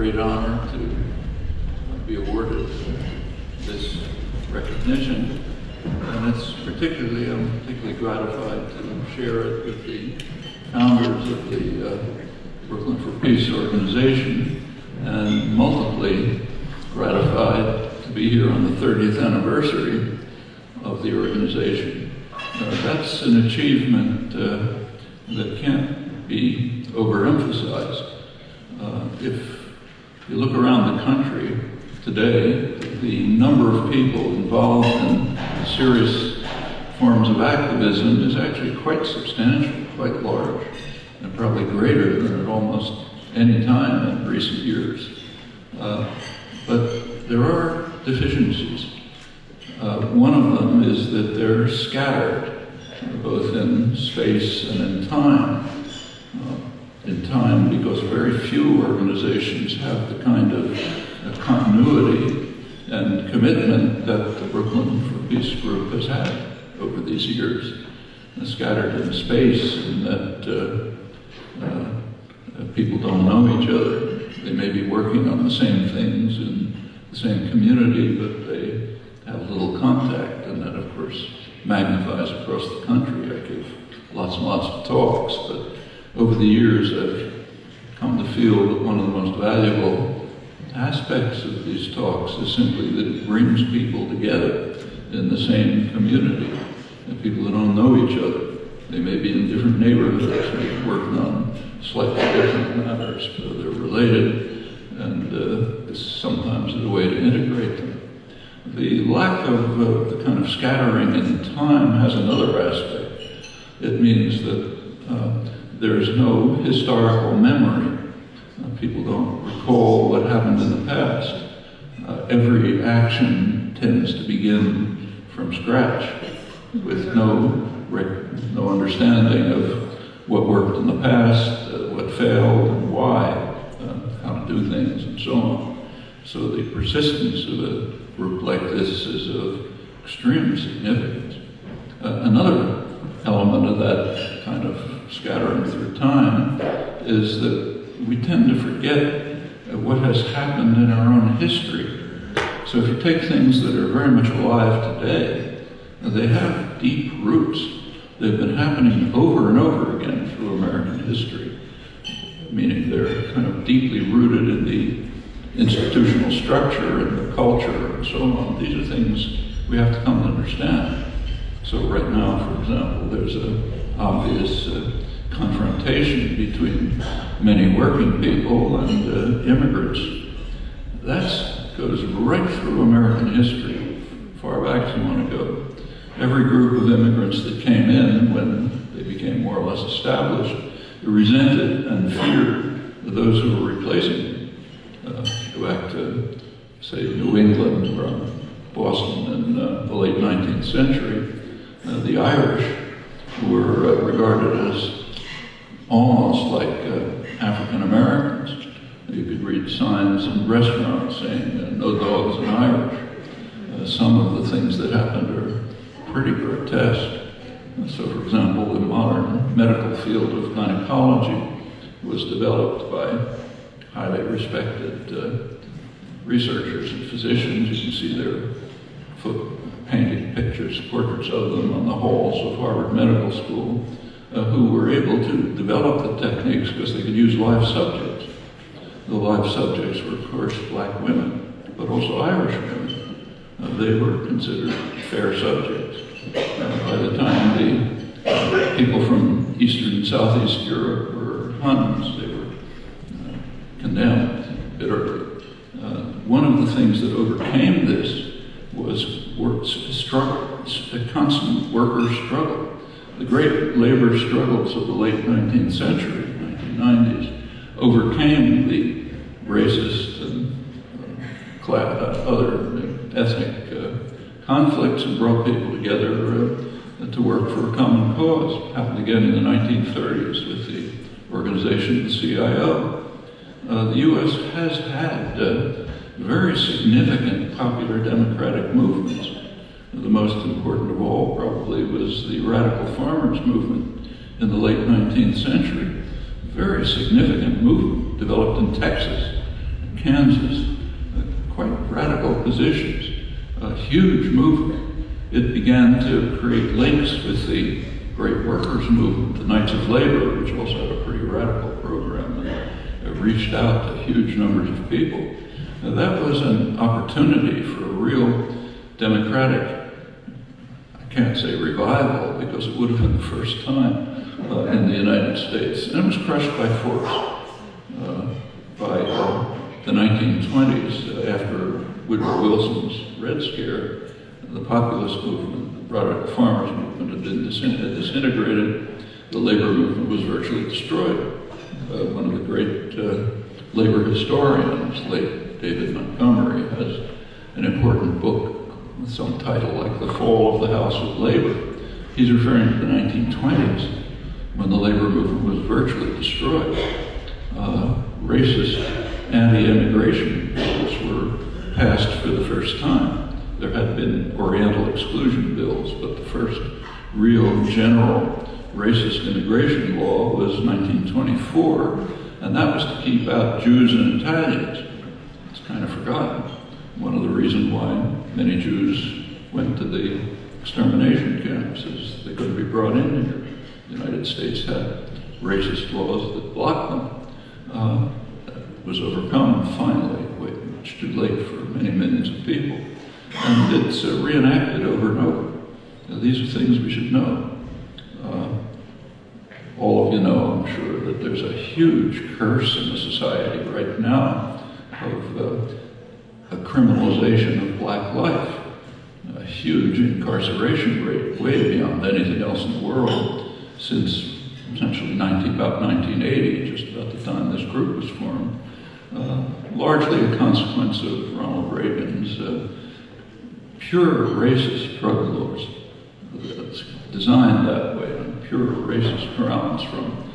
great honor to be awarded this recognition, and I'm particularly gratified to share it with the founders of the Brooklyn for Peace organization, and multiply gratified to be here on the 30th anniversary of the organization. That's an achievement that can't be overemphasized. If you look around the country today, the number of people involved in serious forms of activism is actually quite substantial, quite large, and probably greater than at almost any time in recent years. But there are deficiencies. One of them is that they're scattered, both in space and in time. In time, because very few organizations have the kind of continuity and commitment that the Brooklyn for Peace group has had over these years. Scattered in space, in that people don't know each other. They may be working on the same things in the same community, but they have little contact, and that, of course, magnifies across the country. I give lots and lots of talks, but over the years I've come to feel that one of the most valuable aspects of these talks is simply that it brings people together in the same community, and people that don't know each other. They may be in different neighborhoods, maybe working on slightly different matters, but they're related, and this sometimes is a way to integrate them. The lack of the kind of scattering in time has another aspect. It means that there's no historical memory. People don't recall what happened in the past. Every action tends to begin from scratch with no understanding of what worked in the past, what failed, and why, how to do things, and so on. So the persistence of a group like this is of extreme significance. Another element of that kind of scattering through time is that we tend to forget what has happened in our own history. So if you take things that are very much alive today, they have deep roots. They've been happening over and over again through American history, meaning they're kind of deeply rooted in the institutional structure and the culture and so on. These are things we have to come to understand. So right now, for example, there's an obvious confrontation between many working people and immigrants. That goes right through American history, far back as you want to go. Every group of immigrants that came in, when they became more or less established, resented and feared those who were replacing them. Go back to, say, New England or Boston in the late 19th century. The Irish were regarded as almost like African Americans. You could read signs in restaurants saying, "No dogs in Irish." Some of the things that happened are pretty grotesque. So, for example, the modern medical field of gynecology was developed by highly respected researchers and physicians. You can see their painted pictures, portraits of them on the halls of Harvard Medical School, who were able to develop the techniques because they could use live subjects. The live subjects were, of course, black women, but also Irish women. They were considered fair subjects. By the time the people from Eastern and Southeast Europe were Huns, they were condemned bitterly. One of the things that overcame this was a constant worker struggle. The great labor struggles of the late 19th century, 1990s, overcame the racist and other ethnic conflicts and brought people together to work for a common cause. It happened again in the 1930s with the organization of the CIO. The U.S. has had very significant popular democratic movements. The most important of all probably was the radical farmers movement in the late 19th century. Very significant movement developed in Texas, Kansas, quite radical positions, a huge movement. It began to create links with the great workers' movement, the Knights of Labor, which also had a pretty radical program and reached out to huge numbers of people. That was an opportunity for a real democratic, I can't say revival, because it would have been the first time in the United States. And it was crushed by force by the 1920s, after Woodrow Wilson's Red Scare. The populist movement, the broader farmers' movement, had been disintegrated. The labor movement was virtually destroyed. One of the great labor historians, late David Montgomery, has an important book with some title like The Fall of the House of Labor. He's referring to the 1920s, when the labor movement was virtually destroyed. Racist anti-immigration bills were passed for the first time. There had been Oriental exclusion bills, but the first real general racist immigration law was 1924, and that was to keep out Jews and Italians. It's kind of forgotten. One of the reasons why many Jews went to the extermination camps is they couldn't be brought in here. The United States had racist laws that blocked them. It was overcome finally, much too late for many millions of people. And it's reenacted over and over. Now, these are things we should know. All of you know, I'm sure, that there's a huge curse in the society right now of a criminalization of black life, a huge incarceration rate, way beyond anything else in the world, since essentially about 1980, just about the time this group was formed, largely a consequence of Ronald Reagan's pure racist drug laws. It's designed that way on pure racist grounds, from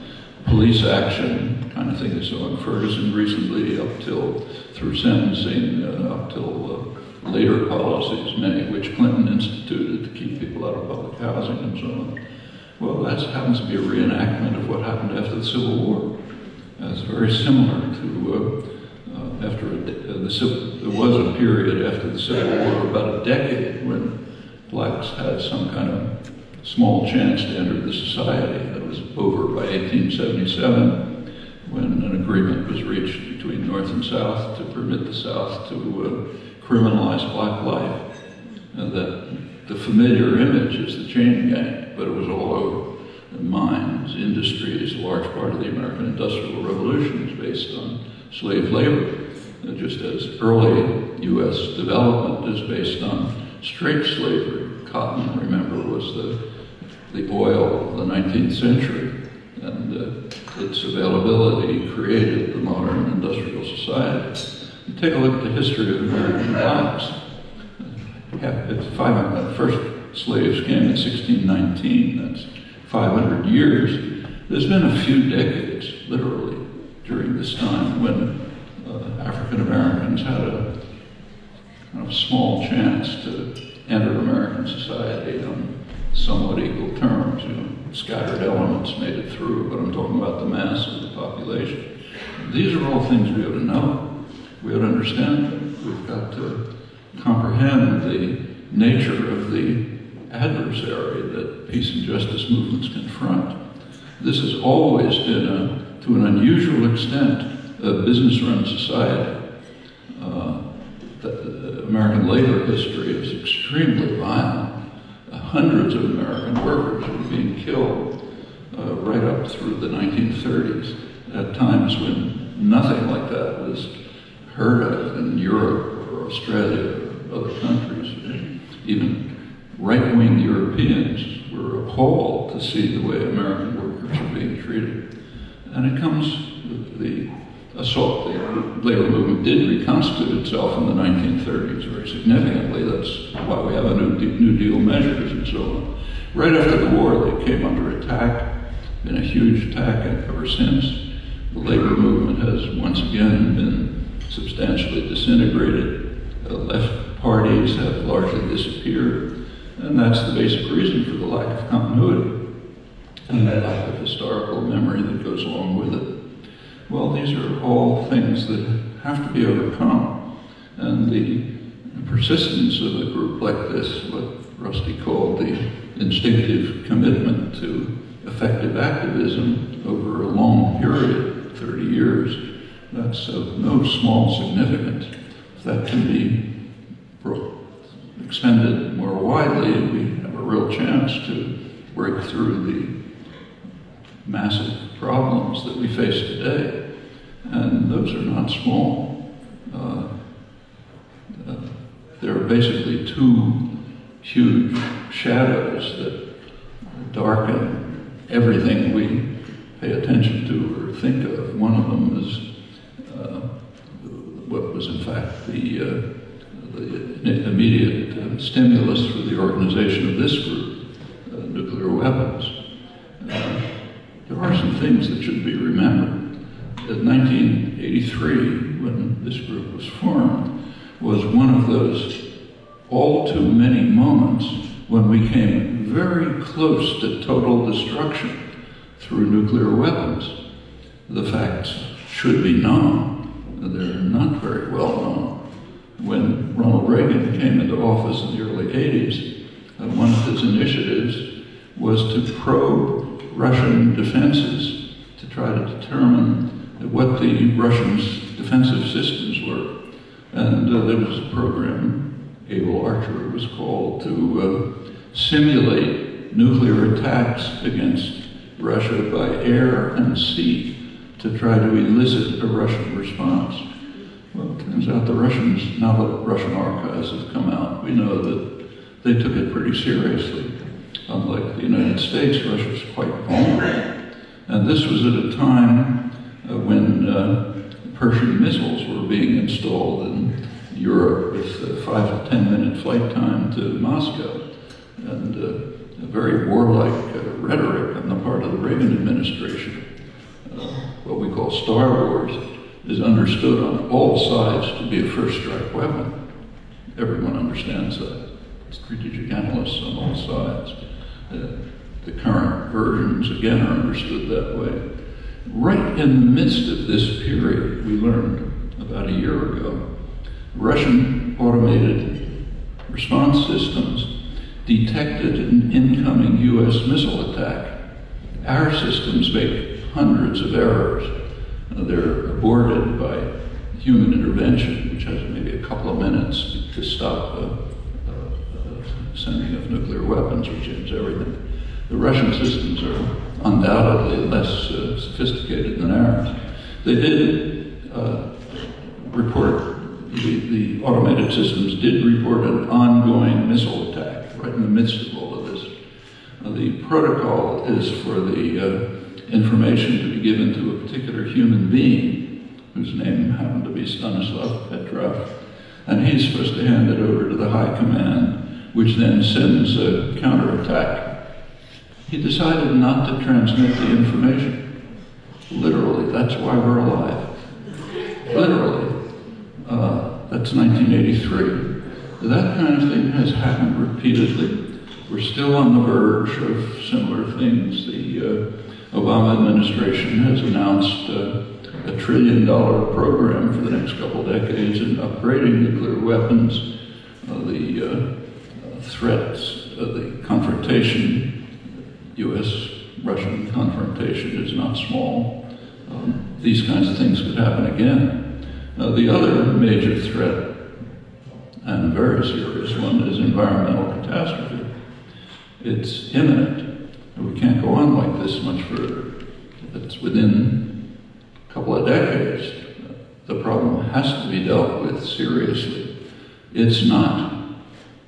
police action, kind of thing you saw in Ferguson recently, through sentencing, up till later policies, many of which Clinton instituted to keep people out of public housing and so on. Well, that happens to be a reenactment of what happened after the Civil War. It's very similar to there was a period after the Civil War, about a decade, when blacks had some kind of small chance to enter the society. That was over by 1877, when an agreement was reached between North and South to permit the South to criminalize black life. And that the familiar image is the chain gang, but it was all over. The mines, industries, a large part of the American Industrial Revolution is based on slave labor. Just as early U.S. development is based on straight slavery. Cotton, remember, was the oil of the 19th century, and its availability created the modern industrial society. You take a look at the history of American blacks. The first slaves came in 1619, that's 500 years. There's been a few decades, literally, during this time when African Americans had a kind of small chance to enter American society on somewhat equal terms. Scattered elements made it through, but I'm talking about the mass of the population. These are all things we ought to know. We ought to understand them. We've got to comprehend the nature of the adversary that peace and justice movements confront. This has always been, to an unusual extent, a business-run society. The American labor history is extremely violent. Hundreds of American workers were being killed right up through the 1930s, at times when nothing like that was heard of in Europe or Australia or other countries. Even right-wing Europeans were appalled to see the way American workers are being treated. And it comes with the assault. The labor movement did reconstitute itself in the 1930s very significantly. That's why we have a New Deal measures and so on. Right after the war, they came under attack, been a huge attack ever since. The labor movement has once again been substantially disintegrated. The left parties have largely disappeared, and that's the basic reason for the lack of continuity and the lack of historical memory that goes along with it. Well, these are all things that have to be overcome. And the persistence of a group like this, what Rusty called the instinctive commitment to effective activism over a long period, 30 years, that's of no small significance. If that can be expended more widely, we have a real chance to break through the massive problems that we face today. And those are not small. There are basically two huge shadows that darken everything we pay attention to or think of. One of them is what was in fact the immediate stimulus for the organization of this group, nuclear weapons. There are some things that should be remembered. In 1983, when this group was formed, was one of those all too many moments when we came very close to total destruction through nuclear weapons. The facts should be known. They're not very well known. When Ronald Reagan came into office in the early 80s, one of his initiatives was to probe Russian defenses to try to determine what the Russians' defensive systems were. And there was a program, Able Archer it was called, to simulate nuclear attacks against Russia by air and sea to try to elicit a Russian response. Well, it turns out the Russians, now that Russian archives have come out, we know that they took it pretty seriously. Unlike the United States, Russia was quite vulnerable. And this was at a time when Pershing missiles were being installed in Europe with 5 to 10 minute flight time to Moscow. And a very warlike rhetoric on the part of the Reagan administration. What we call Star Wars is understood on all sides to be a first strike weapon. Everyone understands that. Strategic analysts on all sides. The current versions, again, are understood that way. Right in the midst of this period, we learned about a year ago, Russian automated response systems detected an incoming US missile attack. Our systems make hundreds of errors. They're aborted by human intervention, which has maybe a couple of minutes to stop sending of nuclear weapons, which ends everything. The Russian systems are undoubtedly less sophisticated than ours. They did report, the automated systems did report an ongoing missile attack right in the midst of all of this. The protocol is for the information to be given to a particular human being, whose name happened to be Stanislav Petrov, and he's supposed to hand it over to the high command, which then sends a counterattack. He decided not to transmit the information. Literally, that's why we're alive. Literally. That's 1983. That kind of thing has happened repeatedly. We're still on the verge of similar things. The Obama administration has announced a $1 trillion program for the next couple decades in upgrading nuclear weapons. The threats, the confrontation, US-Russian confrontation is not small. These kinds of things could happen again. The other major threat, and a very serious one, is environmental catastrophe. It's imminent. We can't go on like this much further. It's within a couple of decades. The problem has to be dealt with seriously. It's not.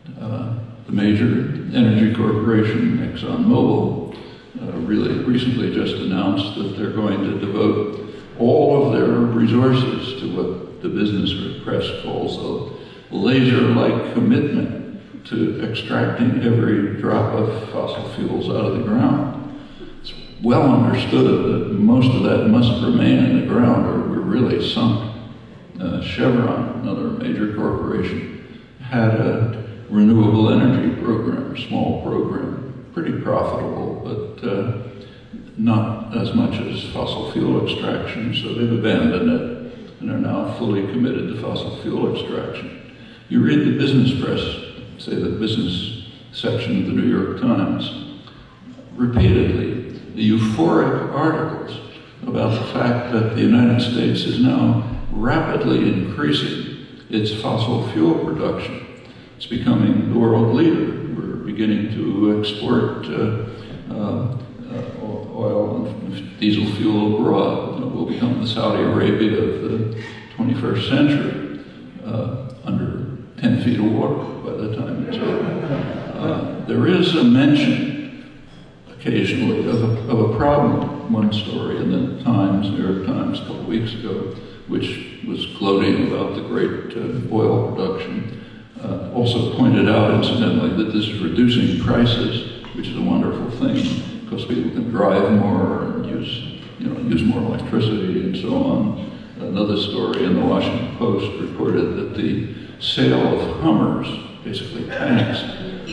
The major energy corporation, ExxonMobil, really recently just announced that they're going to devote all of their resources to what the business press calls a laser-like commitment to extracting every drop of fossil fuels out of the ground. It's well understood that most of that must remain in the ground or we're really sunk. Chevron, another major corporation, had a renewable energy program, a small program, pretty profitable, but not as much as fossil fuel extraction, so they've abandoned it. and are now fully committed to fossil fuel extraction. You read the business press, say the business section of the New York Times, repeatedly, the euphoric articles about the fact that the United States is now rapidly increasing its fossil fuel production. It's becoming the world leader. We're beginning to export oil and diesel fuel abroad. We'll become the Saudi Arabia of the 21st century, under 10 feet of water by the time it's over. There is a mention occasionally of a problem, one story in the Times, New York Times, a couple of weeks ago, which was gloating about the great oil production. Also pointed out, incidentally, that this is reducing prices, which is a wonderful thing, because people can drive more and use more electricity and so on. Another story in the Washington Post reported that the sale of Hummers, basically tanks,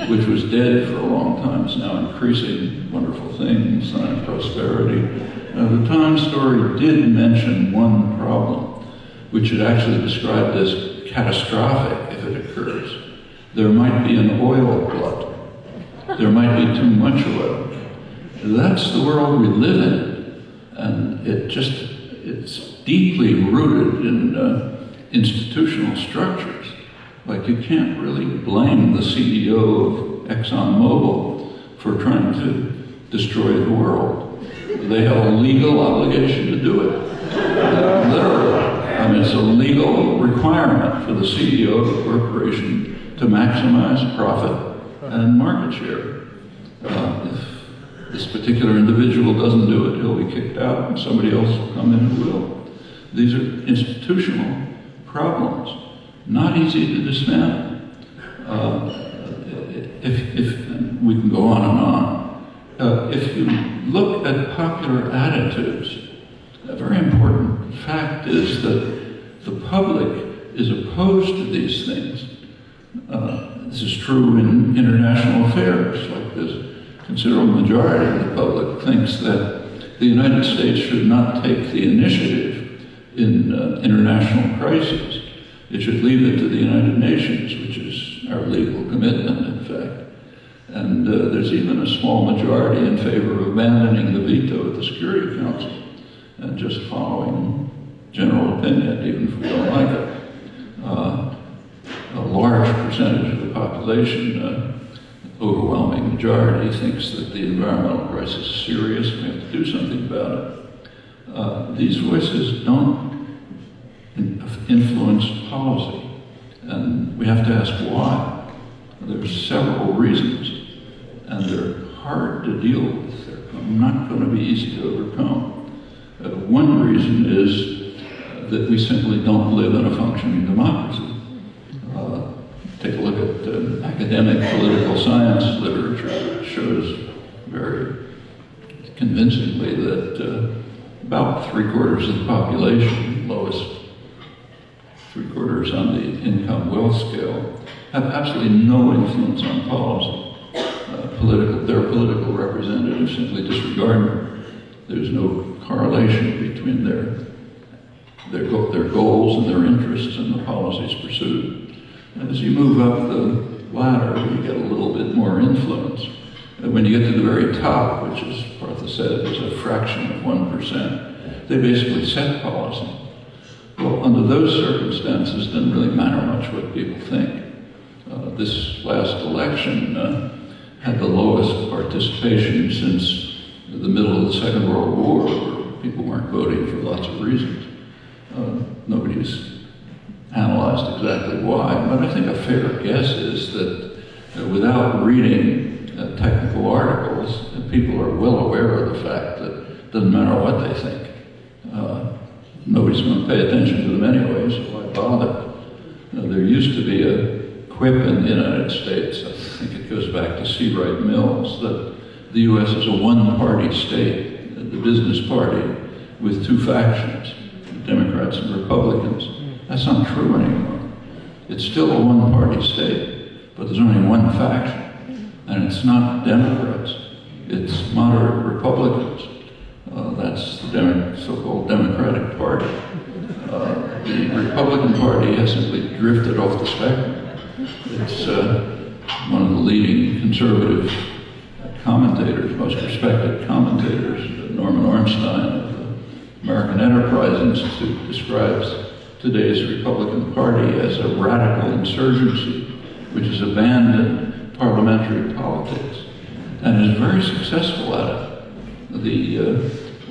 which was dead for a long time, is now increasing. Wonderful thing, sign of prosperity. Now, the Times story did mention one problem, which it actually described as catastrophic if it occurs. There might be an oil glut. There might be too much oil. That's the world we live in, and it's deeply rooted in institutional structures. Like, you can't really blame the CEO of ExxonMobil for trying to destroy the world. They have a legal obligation to do it. Literally. I mean, it's a legal requirement for the CEO of a corporation to maximize profit and market share. If this particular individual doesn't do it, he'll be kicked out and somebody else will come in who will. These are institutional problems, not easy to dismantle. If we can go on and on. If you look at popular attitudes, a very important fact is that the public is opposed to these things. This is true in international affairs. Like, this considerable majority of the public thinks that the United States should not take the initiative in international crises. It should leave it to the United Nations, which is our legal commitment, in fact. And there's even a small majority in favor of abandoning the veto at the Security Council and just following general opinion, even if we don't like it. A large percentage of the population, overwhelming majority, thinks that the environmental crisis is serious and we have to do something about it. These voices don't influence policy, and we have to ask why. There's several reasons, and they're hard to deal with. They're not going to be easy to overcome. One reason is that we simply don't live in a functioning democracy. Take a look at academic political science literature. It shows very convincingly that about 3/4 of the population, lowest 3/4 on the income wealth scale, have absolutely no influence on policy. Their political representatives simply disregard them. There's no correlation between their goals and their interests and the policies pursued. And as you move up the ladder, you get a little bit more influence. And when you get to the very top, which, as Partha said, is a fraction of 1%, they basically set policy. Well, under those circumstances, it doesn't really matter much what people think. This last election had the lowest participation since the middle of the Second World War, where people weren't voting for lots of reasons. Nobody's analyzed exactly why, but I think a fair guess is that without reading technical articles, people are well aware of the fact that it doesn't matter what they think. Nobody's going to pay attention to them anyway, so why bother? There used to be a quip in the United States, I think it goes back to C. Wright Mills, that the U.S. is a one-party state, the business party, with two factions, Democrats and Republicans. That's not true anymore. It's still a one-party state, but there's only one faction, and it's not Democrats. It's moderate Republicans. That's the so-called Democratic Party. Republican Party has simply drifted off the spectrum. It's one of the leading conservative commentators, most respected commentators, Norman Ornstein of the American Enterprise Institute, describes today's Republican Party as a radical insurgency, which has abandoned parliamentary politics and is very successful at it. The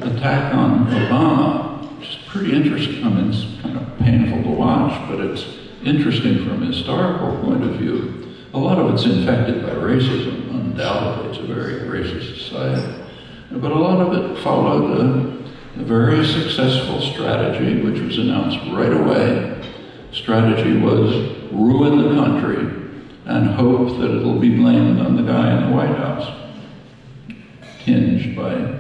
attack on Obama, which is pretty interesting. I mean, it's kind of painful to watch, but it's interesting from a historical point of view. A lot of it's infected by racism, undoubtedly. It's a very racist society. But a lot of it followed a very successful strategy, which was announced right away. Strategy was ruin the country and hope that it'll be blamed on the guy in the White House, tinged by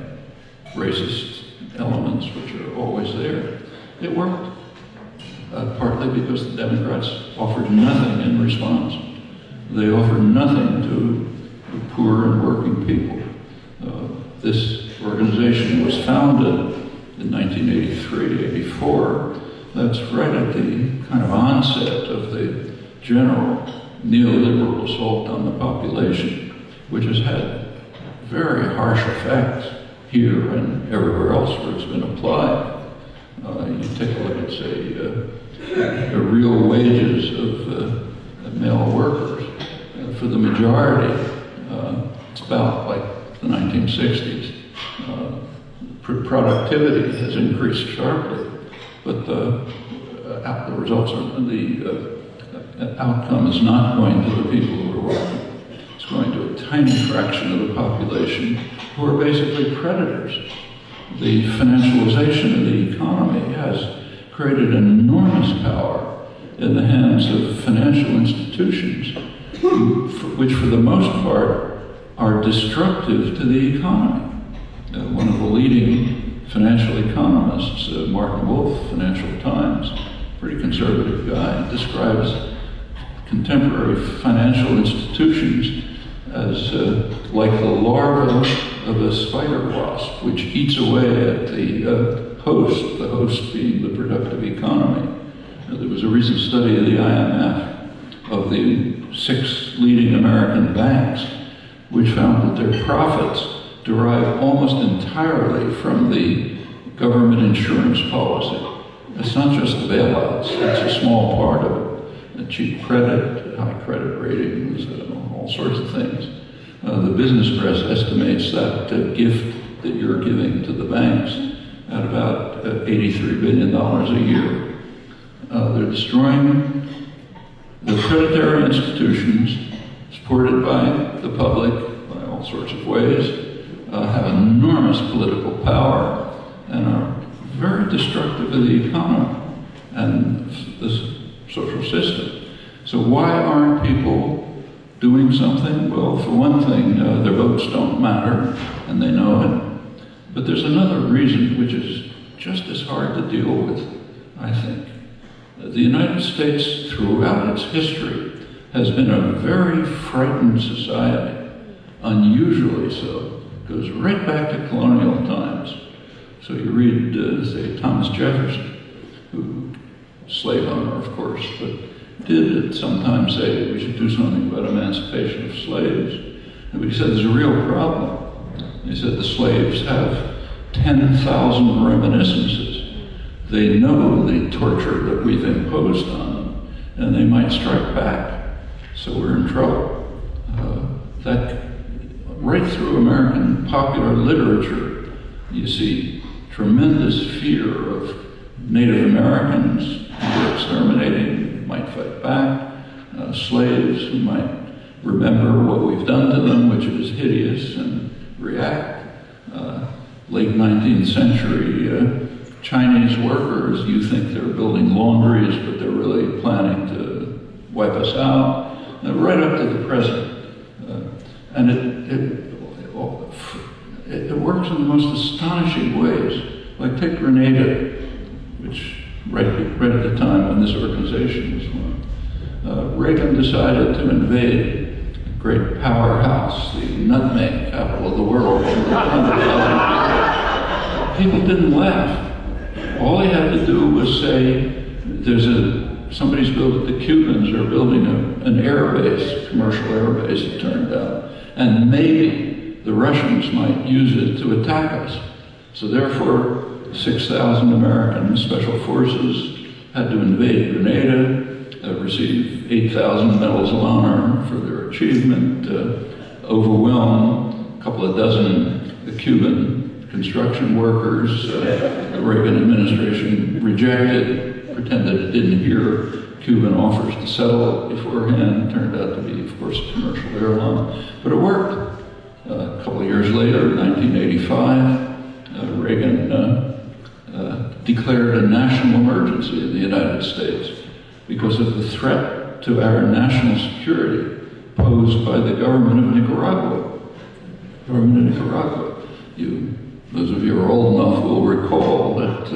racist elements which are always there. It worked, partly because the Democrats offered nothing in response. They offered nothing to the poor and working people. This organization was founded in 1983-84. That's right at the kind of onset of the general neoliberal assault on the population, which has had very harsh effects here and everywhere else where it's been applied. You take a look at, say, the real wages of male workers. For the majority, it's about like the 1960s. Productivity has increased sharply, but the results are, the outcome is not going to the people who are working. It's going to a tiny fraction of the population who are basically predators. The financialization of the economy has created an enormous power in the hands of financial institutions, which for the most part are destructive to the economy. One of the leading financial economists, Martin Wolf, Financial Times, pretty conservative guy, describes contemporary financial institutions as like the larva of a spider wasp, which eats away at the host being the productive economy. There was a recent study of the IMF of the 6 leading American banks, which found that their profits derive almost entirely from the government insurance policy. It's not just the bailouts, it's a small part of it. Cheap credit, high credit ratings, all sorts of things. The business press estimates that gift that you're giving to the banks at about $83 billion a year. They're destroying the predatory institutions supported by the public by all sorts of ways, have enormous political power, and are very destructive of the economy and this social system. So why aren't people doing something? Well, for one thing, their votes don't matter, and they know it. But there's another reason, which is just as hard to deal with, I think. The United States, throughout its history, has been a very frightened society, unusually so. It goes right back to colonial times. So you read, say, Thomas Jefferson, who, slave owner, of course, but did sometimes say we should do something about emancipation of slaves. But he said there's a real problem. He said the slaves have 10,000 reminiscences. They know the torture that we've imposed on them, and they might strike back. So we're in trouble. That right through American popular literature, you see tremendous fear of Native Americans who were exterminating, might fight back, slaves who might remember what we've done to them, which is hideous, and react. Late 19th century Chinese workers, you think they're building laundries, but they're really planning to wipe us out, right up to the present. And it works in the most astonishing ways. Like take Grenada, which right at the time when this organization was formed, Reagan decided to invade a great powerhouse, the nutmeg capital of the world. People didn't laugh. All he had to do was say, there's a the Cubans are building an air base, commercial air base, it turned out, and maybe the Russians might use it to attack us. So therefore, 6,000 American special forces had to invade Grenada, receive 8,000 medals of honor for their achievement, overwhelm a couple of dozen Cuban construction workers. The Reagan administration rejected, pretended it didn't hear Cuban offers to settle it beforehand. Turned out to be, of course, a commercial airline, but it worked. A couple of years later, 1985, Reagan declared a national emergency in the United States because of the threat to our national security posed by the government of Nicaragua. Those of you who are old enough will recall that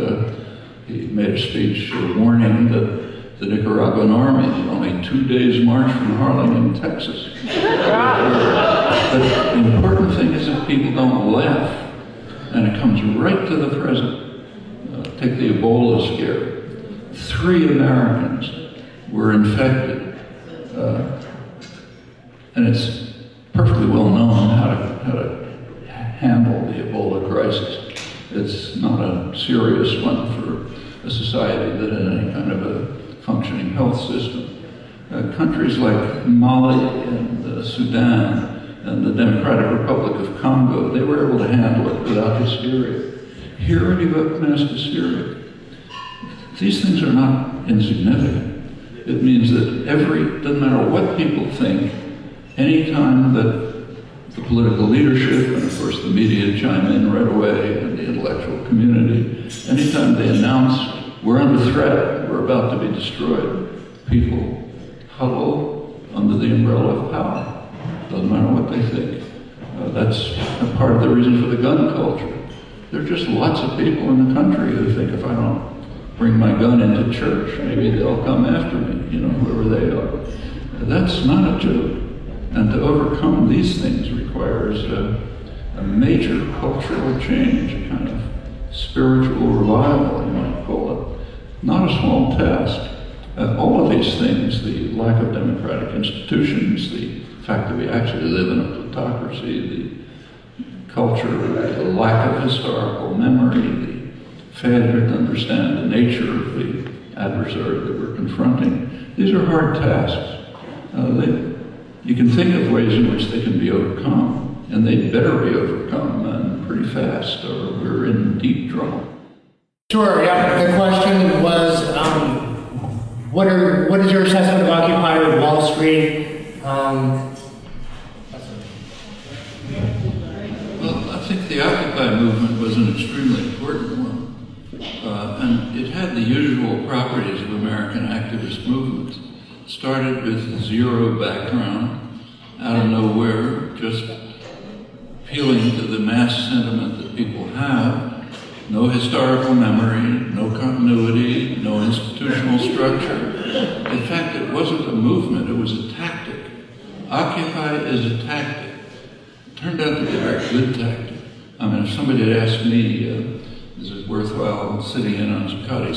he made a speech warning that the Nicaraguan army is only 2 days' march from Harlingen, Texas. But the important thing is that people don't laugh, and it comes right to the present. Take the Ebola scare. 3 Americans were infected, and it's perfectly well known how to handle the Ebola crisis. It's not a serious one for a society that had any kind of a functioning health system. Countries like Mali and Sudan and the Democratic Republic of Congo, they were able to handle it without hysteria. Here you have mass hysteria. These things are not insignificant. It means that doesn't matter what people think, anytime that the political leadership, and of course the media chime in right away, and the intellectual community, anytime they announce we're under threat, we're about to be destroyed, people huddle under the umbrella of power. Doesn't matter what they think. That's a part of the reason for the gun culture. There are just lots of people in the country who think if I don't bring my gun into church, maybe they'll come after me, whoever they are. That's not a joke. And to overcome these things requires a major cultural change, a kind of spiritual revival, you might call it. Not a small task. All of these things, the lack of democratic institutions, the fact that we actually live in a plutocracy, the culture, the lack of historical memory, the failure to understand the nature of the adversary that we're confronting. These are hard tasks. You can think of ways in which they can be overcome, and they better be overcome, and pretty fast, or we're in deep trouble. Sure, yeah. The question was, what is your assessment of Occupy Wall Street? Well, I think the Occupy movement was an extremely important one, and it had the usual properties of American activist movements. Started with zero background, out of nowhere, just appealing to the mass sentiment that people have. No historical memory, no continuity, no institutional structure. In fact, it wasn't a movement, it was a tactic. Occupy is a tactic. It turned out to be a very good tactic. I mean, if somebody had asked me, is it worthwhile sitting in on Zuccotti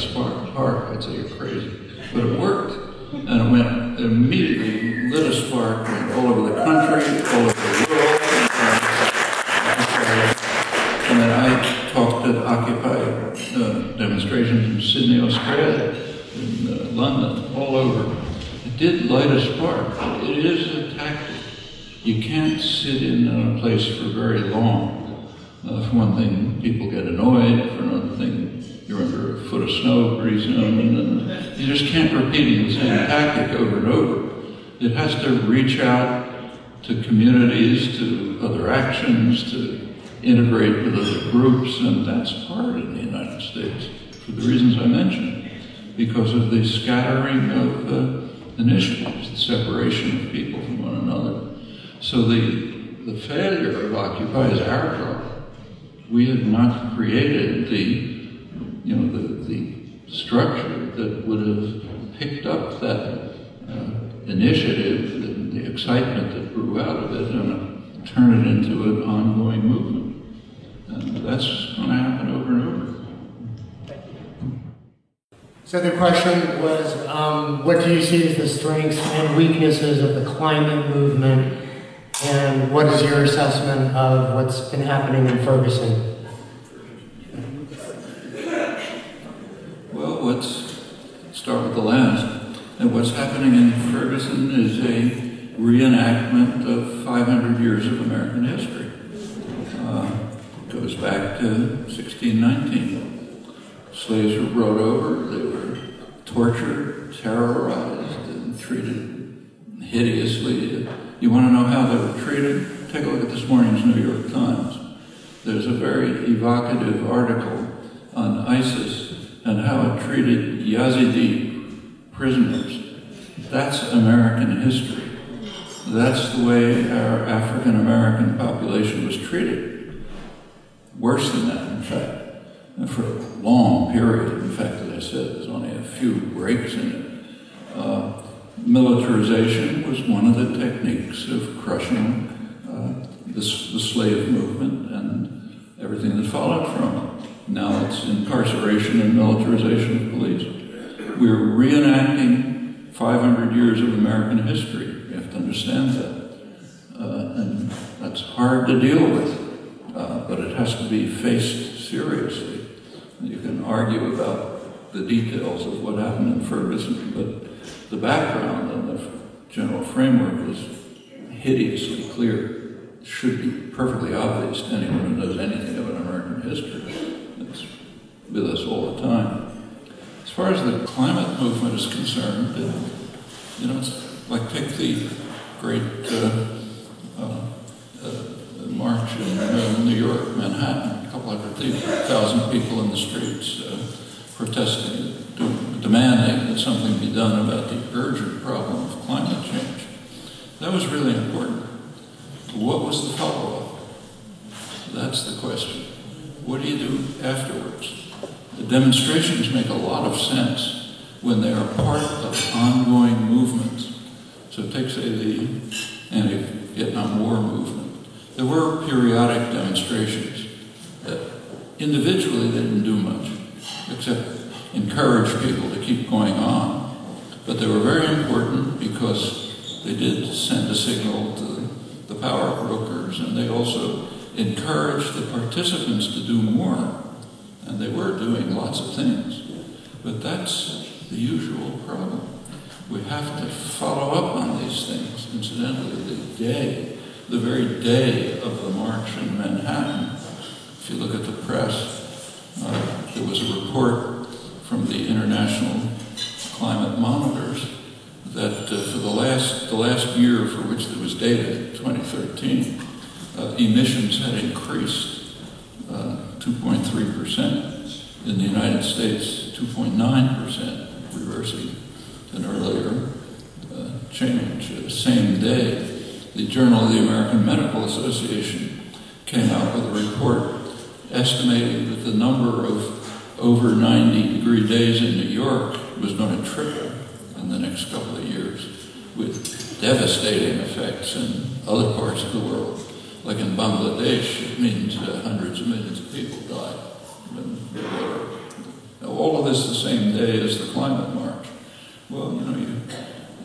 Park, I'd say you're crazy. But it worked. And it immediately lit a spark all over the country, all over the world. And then I talked at Occupy demonstrations in Sydney, Australia, in London, all over. It did light a spark. It is a tactic. You can't sit in a place for very long. For one thing, people get annoyed. For another thing, you're under a foot of snow pretty soon, and you just can't repeat the same tactic over and over. It has to reach out to communities, to other actions, to integrate with other groups, and that's hard in the United States for the reasons I mentioned, because of the scattering of initiatives, the separation of people from one another. So the failure of Occupy is our problem. We have not created the structure that would have picked up that initiative and the excitement that grew out of it and turn it into an ongoing movement. And that's going to happen over and over. So the question was, what do you see as the strengths and weaknesses of the climate movement, and what is your assessment of what's been happening in Ferguson? Well, let's start with the last. And what's happening in Ferguson is a reenactment of 500 years of American history. Goes back to 1619. Slaves were brought over, they were tortured, terrorized, and treated hideously. You want to know how they were treated? Take a look at this morning's New York Times. There's a very evocative article on ISIS and how it treated Yazidi prisoners. That's American history. That's the way our African American population was treated. Worse than that, in fact. And for a long period, in fact, as I said, there's only a few breaks in it. Militarization was one of the techniques of crushing the slave movement and everything that followed from it. Now it's incarceration and militarization of police. We're reenacting 500 years of American history. You have to understand that. And that's hard to deal with, but it has to be faced seriously. You can argue about the details of what happened in Ferguson, but the background and the general framework is hideously clear. It should be perfectly obvious to anyone who knows anything about American history. It's with us all the time. As far as the climate movement is concerned, it's like take the great march in New York, Manhattan, a couple 100,000 people in the streets protesting, demanding that something be done about the urgent problem of climate change. That was really important. What was the follow-up? That's the question. What do you do afterwards? The demonstrations make a lot of sense when they are part of ongoing movements. So take, say, the anti-Vietnam War movement. There were periodic demonstrations that individually they didn't do much, except encourage people to keep going on. But they were very important because they did send a signal to the power brokers, and they also encouraged the participants to do more. And they were doing lots of things. But that's the usual problem. We have to follow up on these things. Incidentally, the very day of the march in Manhattan, if you look at the press, there was a report from the International Climate Monitors that for the last year for which there was data, 2013, emissions had increased 2.3%. In the United States, 2.9%, reversing an earlier change. Same day, the Journal of the American Medical Association came out with a report estimating that the number of over 90-degree days in New York was going to triple in the next couple of years, with devastating effects in other parts of the world. Like in Bangladesh, it means hundreds of millions of people die. Now, all of this the same day as the climate march. Well,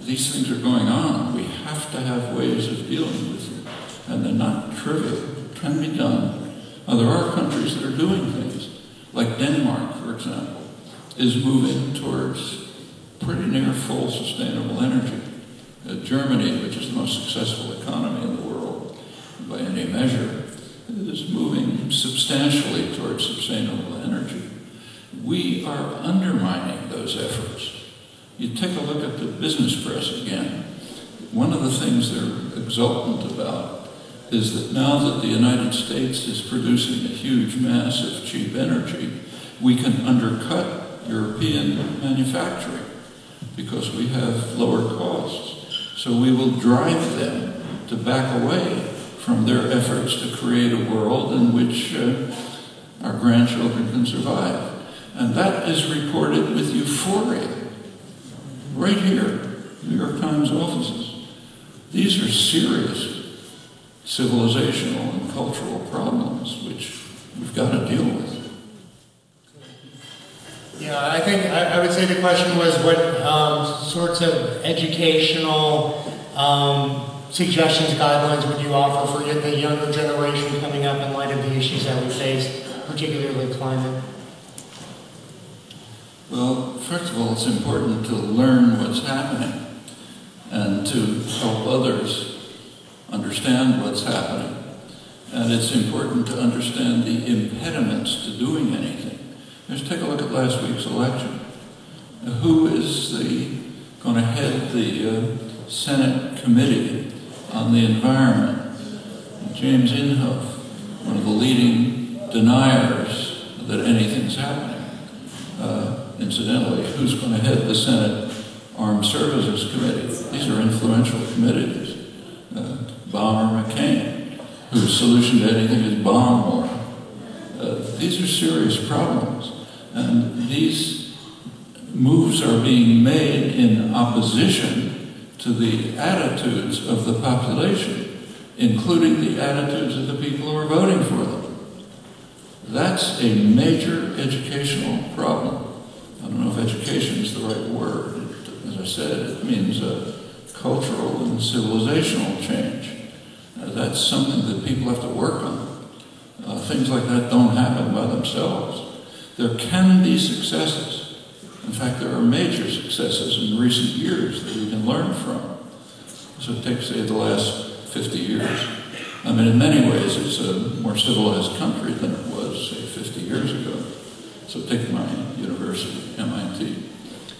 these things are going on. We have to have ways of dealing with it. And they're not trivial. It can be done. Now, there are countries that are doing things. Like Denmark, for example, is moving towards pretty near full sustainable energy. Germany, which is the most successful economy in the world by any measure, is moving substantially towards sustainable energy. We are undermining those efforts. You take a look at the business press again. One of the things they're exultant about is that now that the United States is producing a huge mass of cheap energy, we can undercut European manufacturing because we have lower costs. So we will drive them to back away from their efforts to create a world in which our grandchildren can survive. And that is reported with euphoria. Right here, New York Times offices. These are serious civilizational and cultural problems which we've got to deal with. Yeah, Yeah, I think I would say the question was what sorts of educational suggestions, guidelines would you offer for the younger generation coming up in light of the issues that we face, particularly climate? Well, first of all, it's important to learn what's happening and to help others understand what's happening. And it's important to understand the impediments to doing anything. Just take a look at last week's election. Who is going to head the Senate Committee on the Environment? James Inhofe, one of the leading deniers that anything's happening. Incidentally, who's going to head the Senate Armed Services Committee? These are influential committees. Bomber McCain, whose solution to anything is bomb war. These are serious problems. And these moves are being made in opposition to the attitudes of the population, including the attitudes of the people who are voting for them. That's a major educational problem. I don't know if education is the right word. As I said, it means cultural and civilizational change. That's something that people have to work on. Things like that don't happen by themselves. There can be successes. In fact, there are major successes in recent years that we can learn from. So take, say, the last 50 years. I mean, in many ways, it's a more civilized country than it was, say, 50 years ago. So take my university, MIT.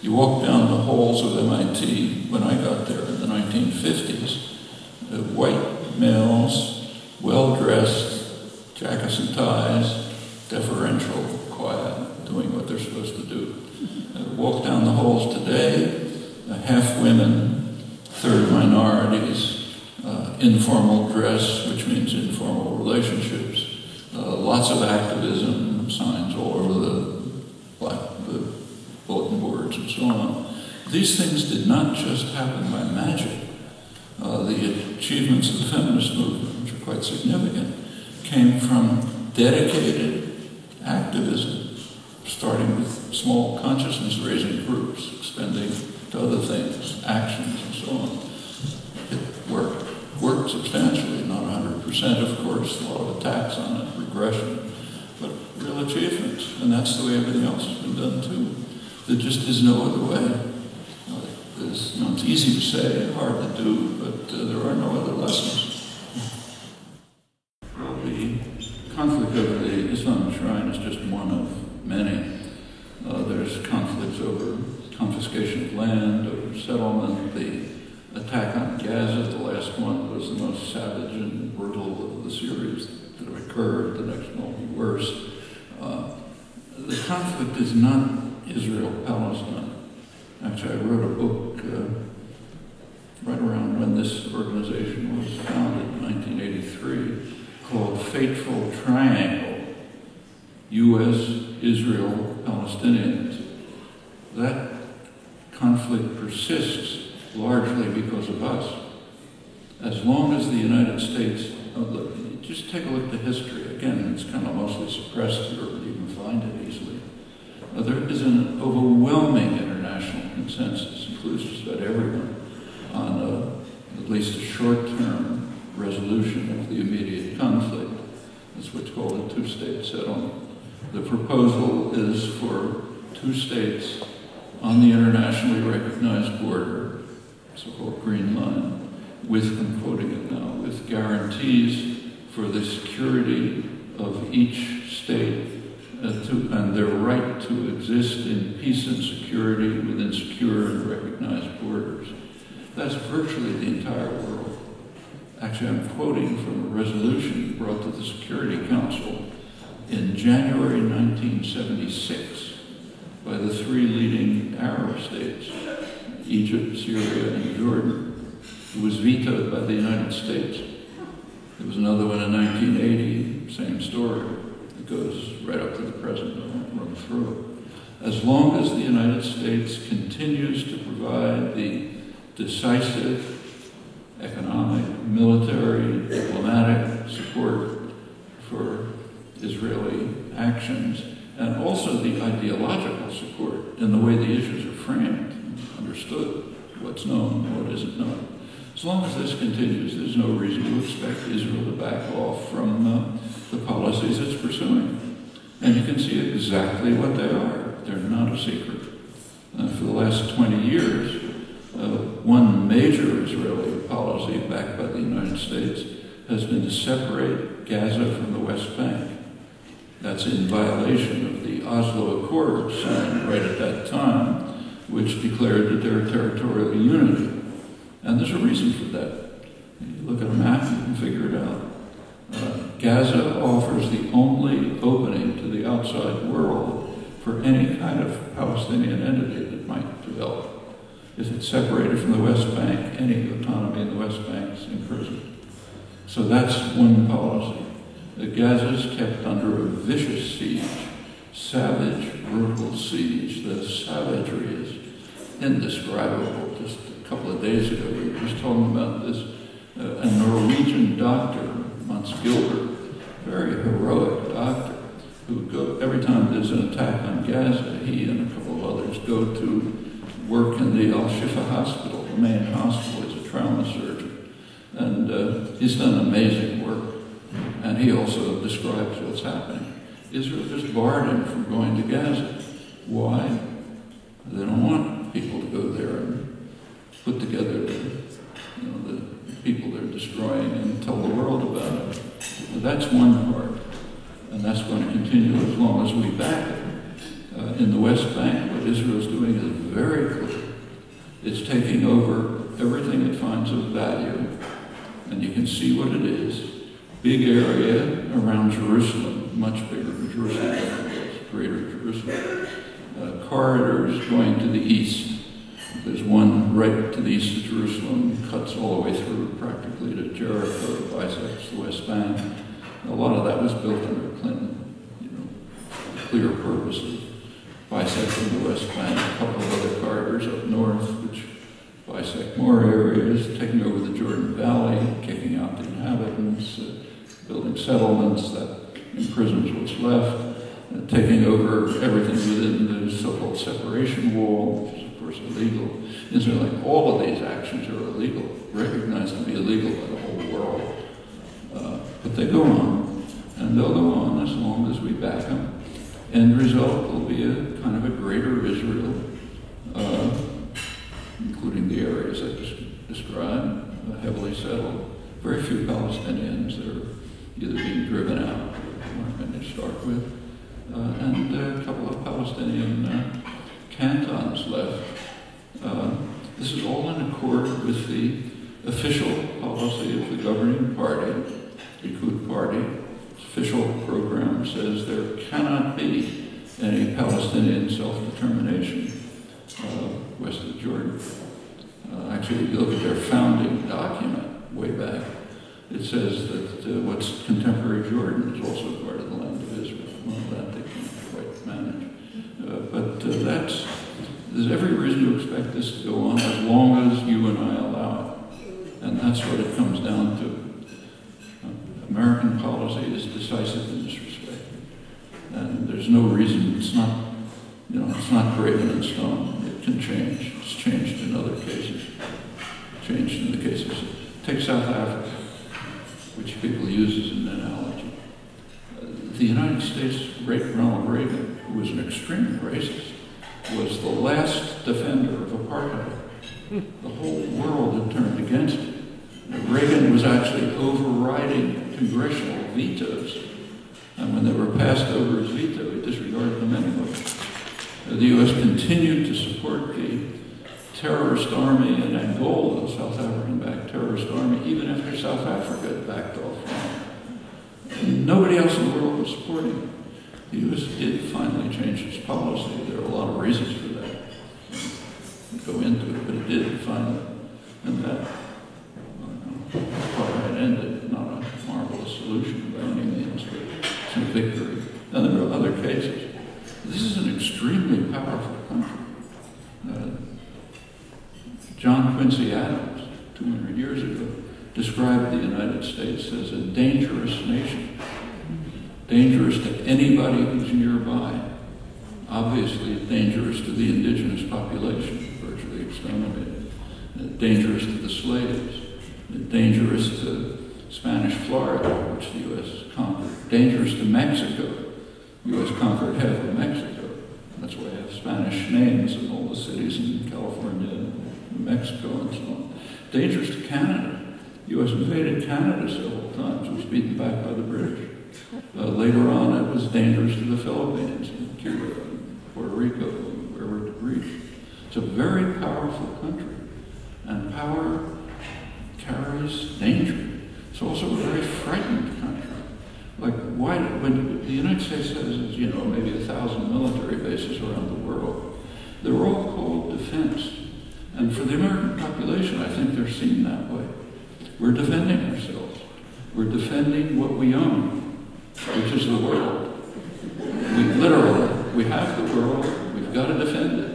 You walk down the halls of MIT when I got there in the 1950s, white males, well-dressed, jackets and ties, deferential, quiet, doing what they're supposed to do. Walk down the halls today, half women, third minorities, informal dress, which means informal relationships, lots of activism, signs all over the bulletin boards and so on. These things did not just happen by magic. The achievements of the feminist movement, which are quite significant, came from dedicated activism, starting with small consciousness-raising groups, extending to other things, actions, and so on. It worked substantially, not 100%, of course, a lot of attacks on it, regression, but real achievements, and that's the way everything else has been done too. There just is no other way. It's easy to say, hard to do, but there are no other lessons. The conflict over the Islam shrine is just one of many. There's conflicts over confiscation of land, over settlement, the attack on Gaza, the last one, was the most savage and brutal of the series that have occurred. The next one will be worse. The conflict is not Israel-Palestine. Actually, I wrote a book right around when this organization was founded in 1983 called Fateful Triangle, U.S., Israel, Palestinians. That conflict persists largely because of us. As long as the United States, just take a look at the history. Again, it's kind of mostly suppressed here, but you can find it easily. There is an overwhelming international consensus, includes just about everyone, on at least a short-term resolution of the immediate conflict. That's what's called a two-state settlement. The proposal is for two states on the internationally recognized border, so-called Green Line, with, I'm quoting it now, with guarantees for the security of each state and their right to exist in peace and security within secure and recognized borders. That's virtually the entire world. Actually, I'm quoting from a resolution brought to the Security Council in January 1976 by the three leading Arab states, Egypt, Syria, and Jordan. It was vetoed by the United States. There was another one in 1980, same story. It goes right up to the present, I won't run through it. As long as the United States continues to provide the decisive economic, military, diplomatic support for Israeli actions, and also the ideological support in the way the issues are framed, understood, what's known, what isn't known. As long as this continues, there's no reason to expect Israel to back off from the policies it's pursuing. And you can see exactly what they are. They're not a secret. For the last 20 years, one major Israeli policy backed by the United States has been to separate Gaza from the West Bank. That's in violation of the Oslo Accords signed right at that time, which declared that there are territorial unity. And there's a reason for that. You look at a map, you can figure it out. Gaza offers the only opening to the outside world for any kind of Palestinian entity that might develop. If it's separated from the West Bank, any autonomy in the West Bank is imprisoned. So that's one policy. Gaza is kept under a vicious siege, savage, brutal siege. The savagery is indescribable. Just a couple of days ago, we were just talking about this. A Norwegian doctor, Mons Gilbert, very heroic doctor, who would go, every time there's an attack on Gaza, he and a couple of others go to work in the Al-Shifa hospital, the main hospital. He's a trauma surgeon. And he's done amazing work. And he also describes what's happening. Israel just barred him from going to Gaza. Why? They don't want people to go there and put together the people they're destroying and tell the world about it. But that's one part. And that's going to continue as long as we back it. In the West Bank, what Israel's doing is very clear. It's taking over everything it finds of value. And you can see what it is. Big area around Jerusalem, much bigger than Jerusalem than it was, greater Jerusalem. Corridors going to the east. There's one right to the east of Jerusalem, cuts all the way through practically to Jericho, bisects the West Bank. A lot of that was built under Clinton, clear purposes. Bisecting the West Bank, a couple of other corridors up north, which bisect more areas, taking over the Jordan Valley, kicking out the inhabitants, building settlements that imprisons what's left, taking over everything within the so-called separation wall, which is of course illegal. Israel, like all of these actions are illegal, recognized to be illegal by the whole world. But they go on, and they'll go on as long as we back them. End result will be a kind of a greater Israel, including the areas I just described, heavily settled. Very few Palestinians that are either being driven out, or going to start with, and a couple of Palestinian cantons left. This is all in accord with the official policy of the governing party, the Likud party. Official program says there cannot be any Palestinian self-determination west of Jordan. Actually, if you look at their founding document way back, it says that what's contemporary Jordan is also part of the land of Israel. Well, that they can't quite manage. There's every reason to expect this to go on as long as you and I allow it. And that's what it comes down to. American policy is decisive in this respect. And there's no reason, it's not graven in stone. It can change. It's changed in other cases. Changed in the cases. Take South Africa, which people use as an analogy. The United States, Ronald Reagan, who was an extreme racist, was the last defender of apartheid. The whole world had turned against it. Reagan was actually overriding congressional vetoes. And when they were passed over his veto, he disregarded them anyway. The U.S. continued to support the terrorist army in Angola, the South African-backed terrorist army, even after South Africa had backed off from it. Nobody else in the world was supporting it. The U.S. did finally change its policy. There are a lot of reasons for that. I'll go into it, but it did finally. And that apartheid ended, not a marvelous solution by any means, but it's a victory. And there are other cases. This is an extremely powerful country. John Quincy Adams, 200 years ago, described the United States as a dangerous nation. dangerous to anybody who's nearby. Obviously dangerous to the indigenous population, virtually exterminated. Dangerous to the slaves. Dangerous to Spanish Florida, which the U.S. conquered. Dangerous to Mexico. The U.S. conquered half of Mexico. That's why I have Spanish names in all the cities in California, New Mexico, and so on. Dangerous to Canada. The U.S. invaded Canada several times. It was beaten back by the British. Later on, it was dangerous to the Philippines, and Cuba, and Puerto Rico, and wherever it reached. It's a very powerful country, and power carries danger. It's also a very frightened country. Like, why, when the United States has, you know, maybe 1,000 military bases around the world, they're all called defense. And for the American population, I think they're seen that way. We're defending ourselves. We're defending what we own, which is the world. We have the world, we've got to defend it.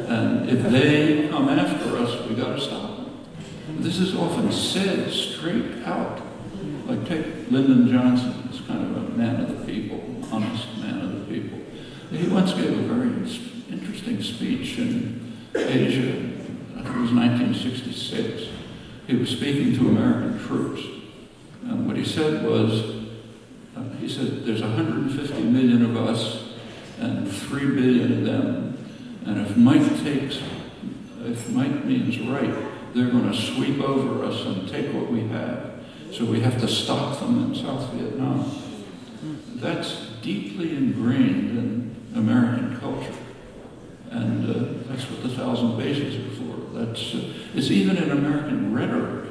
And if they come after us, we've got to stop them. This is often said straight out. Like, take Lyndon Johnson, he's kind of a man of the people, honest man of the people. He once gave a very interesting speech in Asia, I think it was 1966. He was speaking to American troops. And what he said was, he said, there's 150 million of us and 3 billion of them. And if might means right, they're going to sweep over us and take what we have. So we have to stop them in South Vietnam. That's deeply ingrained in American culture. And that's what the 1,000 bases are for. It's even in American rhetoric.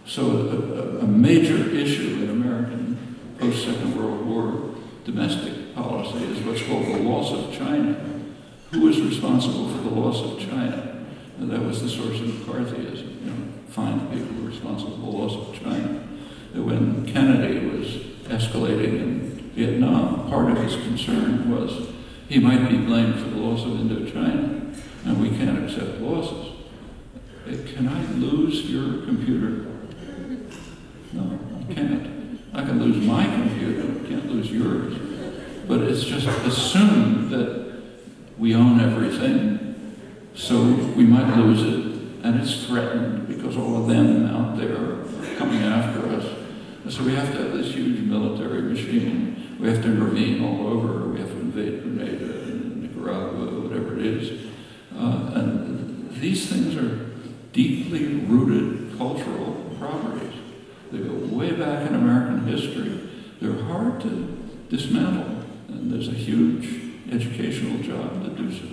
So a major issue in American post-Second World War domestic policy is what's called the loss of China. Who is responsible for the loss of China? And that was the source of McCarthyism. You know, find people who were responsible for the loss of China. And when Kennedy was escalating in Vietnam, part of his concern was he might be blamed for the loss of Indochina, and we can't accept losses. Can I lose your computer? No, I can't. I can lose my computer, I can't lose yours. But it's just assumed that we own everything, so we might lose it, and it's threatened because all of them out there are coming after us. And so we have to have this huge military machine. We have to intervene all over. We have to invade Grenada, Nicaragua, whatever it is. And these things are deeply rooted cultural properties. They go way back in American history. They're hard to dismantle, and there's a huge educational job to do so.